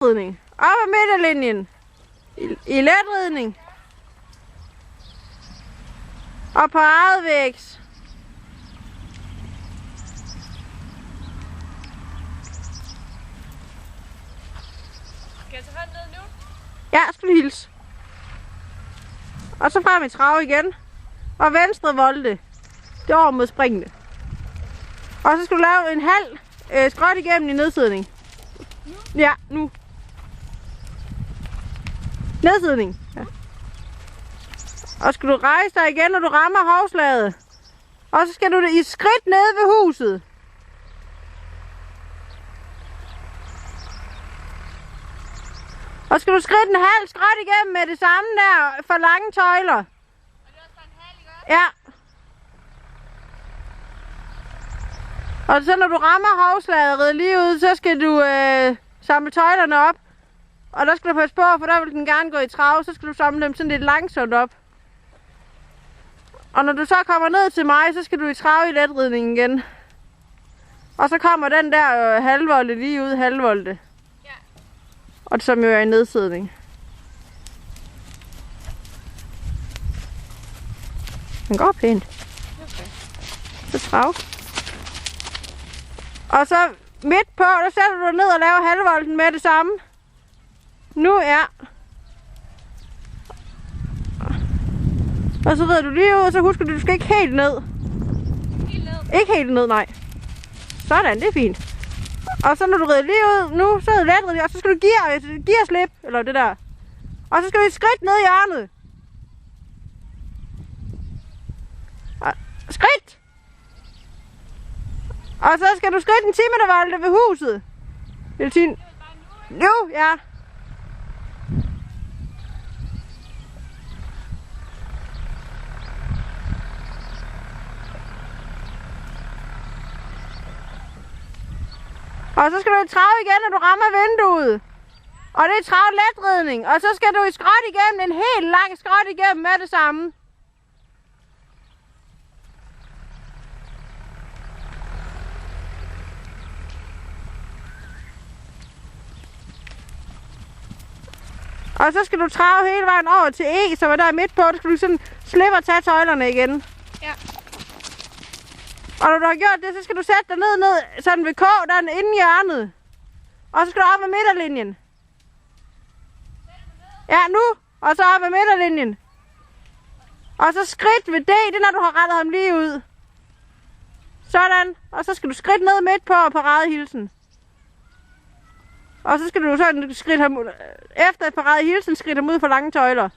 letridning. Op ad midterlinjen. I letridning. Og paradevægs. Skal jeg tage hånden ned nu? Ja, skal du hilse. Og så frem i trav igen. Og venstre volte. Det er over mod springende. Og så skal du lave en halv skråt igennem i nedsidning. Nu? Ja, nu. Nedsidning. Ja. Og skal du rejse dig igen, når du rammer hovslaget. Og så skal du i skridt ned ved huset. Og skal du skridt en halv skråt igennem med det samme der for lange tøjler. Og det er også bare en halv, ikke også? Ja. Og så når du rammer hovslaget lige ud, så skal du samle tøjlerne op. Og der skal du passe på, for der vil den gerne gå i trav, så skal du samle dem sådan lidt langsomt op. Og når du så kommer ned til mig, så skal du i trav i letridningen igen. Og så kommer den der halvvolte lige ud, halvvolte. Ja. Og som jo er i nedsidning. Den går pænt. Okay. Så trav. Og så midt på, der sætter du dig ned og laver halvvolten med det samme. Nu er. Og så rider du lige ud, og så husker du skal ikke helt ned. Helt ned? Ikke helt ned, nej. Sådan, det er fint. Og så når du rider lige ud, nu så er det letridning, og så skal du gear slip, eller det der. Og så skal du et skridt ned i hjørnet. Skridt! Og så skal du skridt en 10 meter volte ved huset. Det vil sige. Nu, ja. Og så skal du i trav igen, når du rammer vinduet. Og det er trav letridning. Og så skal du i skråt igennem, en helt lang skråt igennem med det samme. Og så skal du trave hele vejen over til E, som er der midt på. Så skal du sådan slippe og tage tøjlerne igen. Ja. Og når du har gjort det, så skal du sætte dig ned sådan ved K, der er inde i hjørnet. Og så skal du op ad midterlinjen. Ja, nu. Og så op ad midterlinjen. Og så skridt ved D, det er når du har rettet ham lige ud. Sådan. Og så skal du skridt ned midt på paradehilsen. Og så skal du sådan skridt ham, efter paradehilsen, skridt ham ud for lange tøjler.